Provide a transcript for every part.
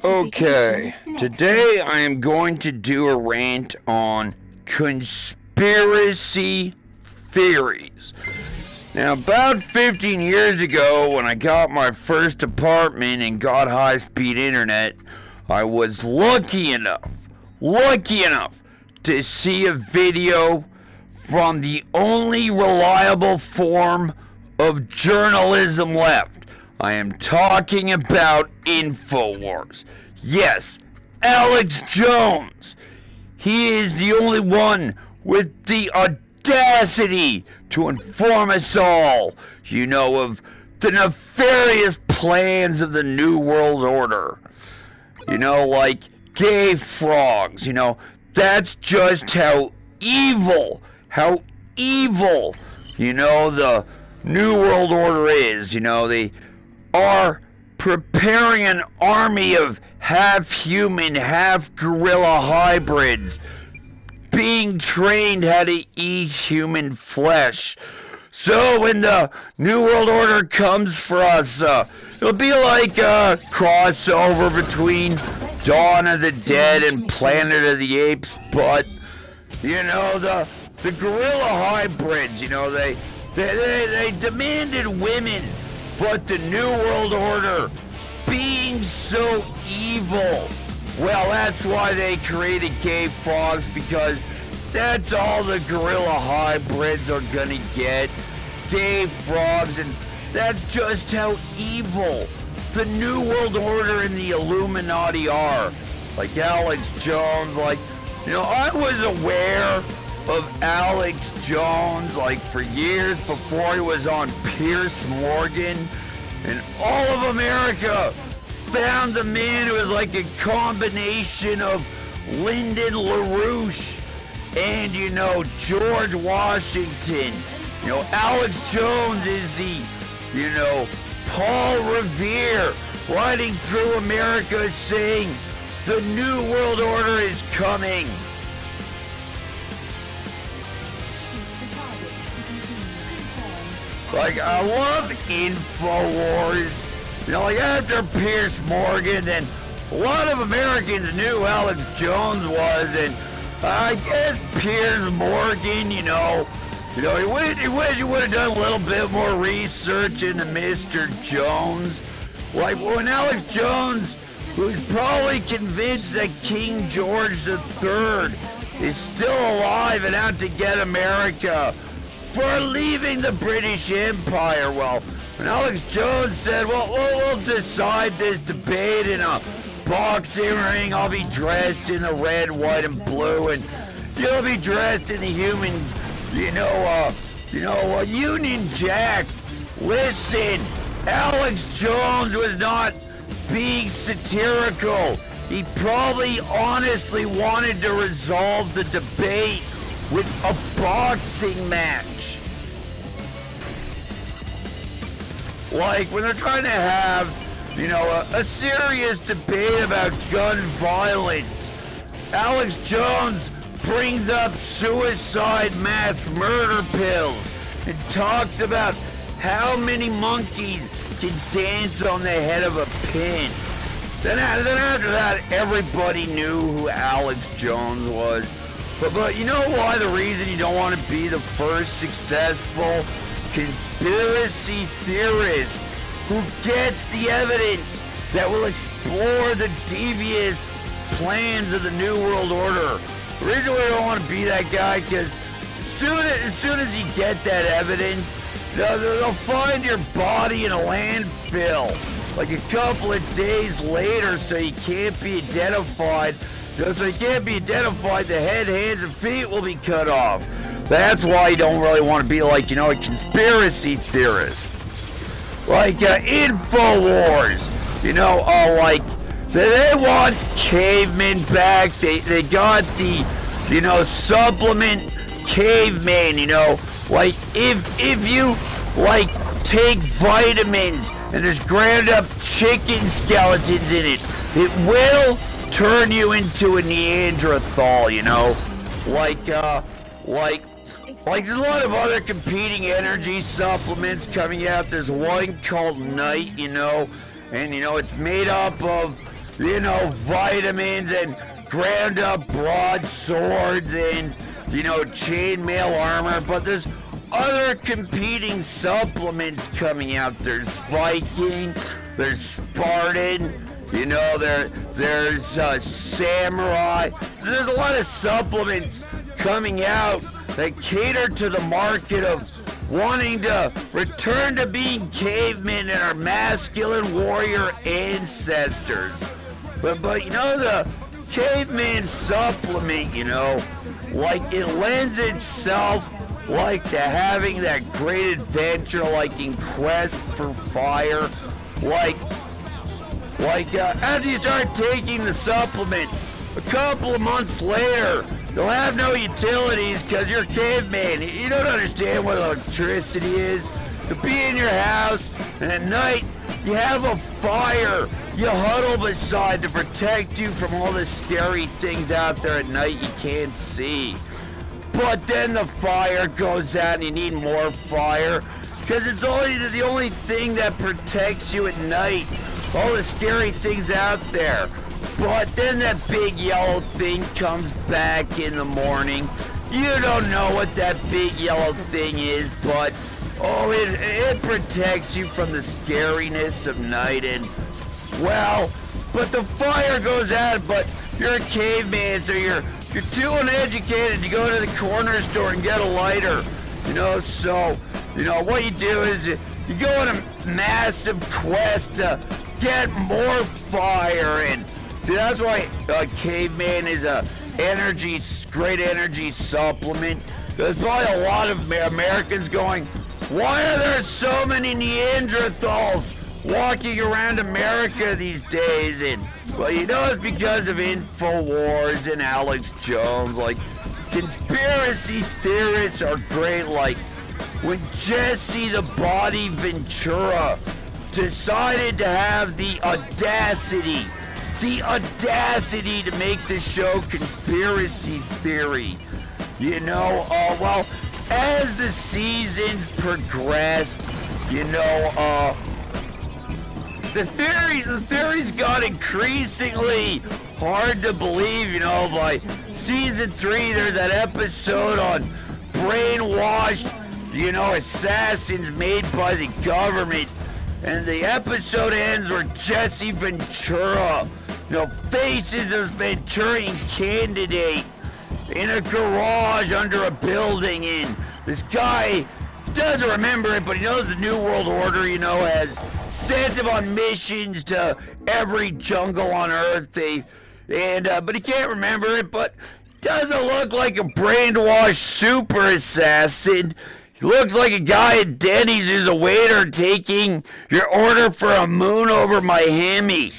Okay, today I am going to do a rant on conspiracy theories. Now, about 15 years ago, when I got my first apartment and got high-speed internet, I was lucky enough to see a video from the only reliable form of journalism left. I am talking about InfoWars. Yes, Alex Jones. He is the only one with the audacity to inform us all, of the nefarious plans of the New World Order. Like gay frogs, that's just how evil, the New World Order is. They are preparing an army of half-human, half-gorilla hybrids being trained how to eat human flesh. So when the New World Order comes for us, it'll be like a crossover between Dawn of the Dead and Planet of the Apes, but, the gorilla hybrids, they demanded women. But the New World Order, being so evil, well, that's why they created gay frogs, because that's all the gorilla hybrids are gonna get. Gay frogs, and that's just how evil the New World Order and the Illuminati are. Like Alex Jones, I was aware of Alex Jones for years before he was on Piers Morgan, and all of America found the man who was like a combination of Lyndon LaRouche and George Washington. Alex Jones is the Paul Revere riding through America saying the New World Order is coming. I love InfoWars. After Piers Morgan, then a lot of Americans knew who Alex Jones was, and I guess Piers Morgan, he would have done a little bit more research into Mr. Jones. When Alex Jones, who's probably convinced that King George III is still alive and out to get America for leaving the British Empire. Well, when Alex Jones said, we'll decide this debate in a boxing ring, I'll be dressed in the red, white, and blue, and you'll be dressed in the human, Union Jack. Listen, Alex Jones was not being satirical. He probably honestly wanted to resolve the debate with a boxing match. When they're trying to have, a serious debate about gun violence, Alex Jones brings up suicide mass murder pills and talks about how many monkeys can dance on the head of a pin. Then after that, everybody knew who Alex Jones was. But you know why the reason you don't want to be the first successful conspiracy theorist who gets the evidence that will explore the devious plans of the New World Order? The reason why you don't want to be that guy, because as soon as you get that evidence, they'll find your body in a landfill a couple of days later, so you can't be identified. So you can't be identified, the head, hands, and feet will be cut off. That's why you don't really want to be a conspiracy theorist. InfoWars. They want cavemen back. They got the, supplement caveman, if you, take vitamins and there's ground up chicken skeletons in it, it will turn you into a Neanderthal, there's a lot of other competing energy supplements coming out. There's one called Night, and it's made up of vitamins and ground up broadswords and chainmail armor, but there's other competing supplements coming out. There's Viking, there's Spartan, there's Samurai. There's a lot of supplements coming out that cater to the market of wanting to return to being cavemen and our masculine warrior ancestors. But the caveman supplement, like it lends itself like to having that great adventure, like in Quest for Fire, like after you start taking the supplement, a couple of months later, you'll have no utilities because you're a caveman. You don't understand what electricity is. To be in your house, and at night, you have a fire you huddle beside to protect you from all the scary things out there at night you can't see. But then the fire goes out and you need more fire because it's the only thing that protects you at night. All the scary things out there. But then that big yellow thing comes back in the morning. You don't know what that big yellow thing is, but it protects you from the scariness of night. And but the fire goes out, but you're a caveman, so you're too uneducated to go to the corner store and get a lighter. So what you do is you go on a massive quest to get more fire. And see, that's why caveman is a great energy supplement. There's probably a lot of Americans going, why are there so many Neanderthals walking around America these days? And it's because of InfoWars and Alex Jones. Like, conspiracy theorists are great. Like when Jesse the Body Ventura decided to have the audacity to make the show Conspiracy Theory. As the seasons progressed, the theories got increasingly hard to believe. By season 3, there's that episode on brainwashed, assassins made by the government. And the episode ends where Jesse Ventura, faces this Manchurian candidate in a garage under a building. And this guy doesn't remember it, but he knows the New World Order, has sent him on missions to every jungle on Earth. But he can't remember it, but doesn't look like a brainwashed super assassin. He looks like a guy at Denny's who's a waiter taking your order for a moon over Miami.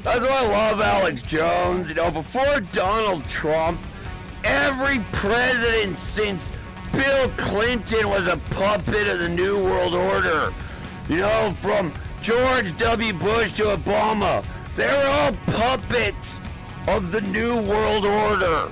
That's why I love Alex Jones. Before Donald Trump, every president since Bill Clinton was a puppet of the New World Order. From George W. Bush to Obama, they were all puppets of the New World Order.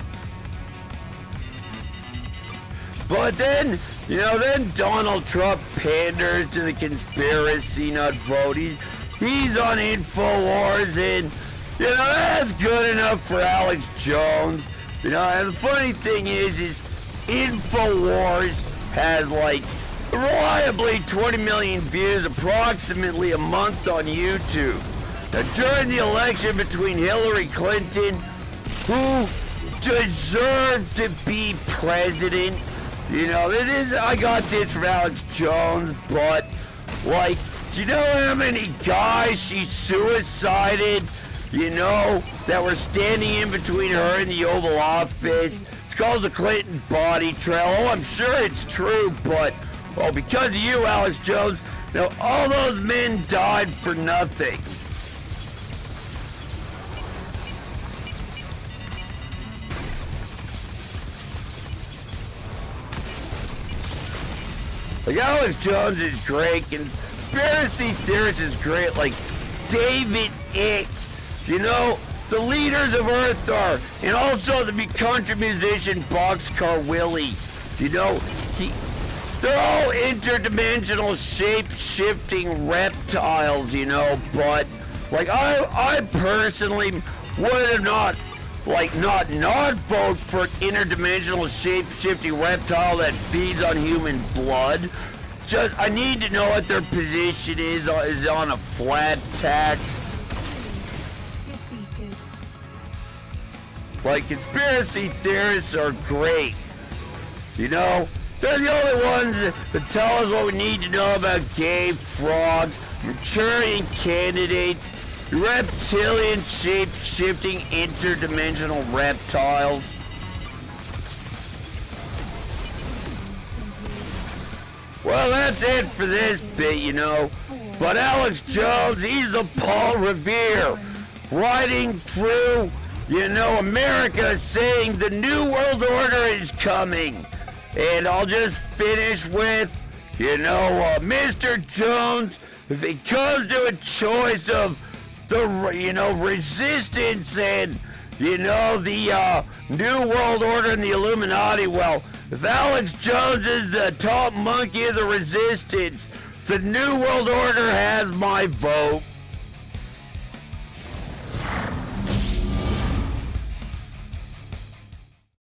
But then, then Donald Trump panders to the conspiracy nut vote. He's on InfoWars, and, that's good enough for Alex Jones. And the funny thing is InfoWars has, reliably 20 million views approximately a month on YouTube. Now, during the election between Hillary Clinton, who deserved to be president, I got this from Alex Jones, but, do you know how many guys she suicided, that were standing in between her and the Oval Office? It's called the Clinton Body Trail. I'm sure it's true, but, because of you, Alex Jones, all those men died for nothing. Alex Jones is great, and conspiracy theorists is great, like David Icke. The leaders of Earth are, and also the country musician Boxcar Willie. they're all interdimensional shape-shifting reptiles, you know, but like I personally would have not vote for an interdimensional shape-shifting reptile that feeds on human blood. Just I need to know what their position is on a flat tax. Like, conspiracy theorists are great, you know? They're the only ones that tell us what we need to know about gay frogs, Manchurian candidates, reptilian shape-shifting interdimensional reptiles. Well, that's it for this bit, you know. But Alex Jones, he's a Paul Revere, riding through, you know, America saying the New World Order is coming. And I'll just finish with, you know, Mr. Jones, if it comes to a choice of the, you know, resistance and, you know, the New World Order and the Illuminati, well, if Alex Jones is the top monkey of the resistance, the New World Order has my vote.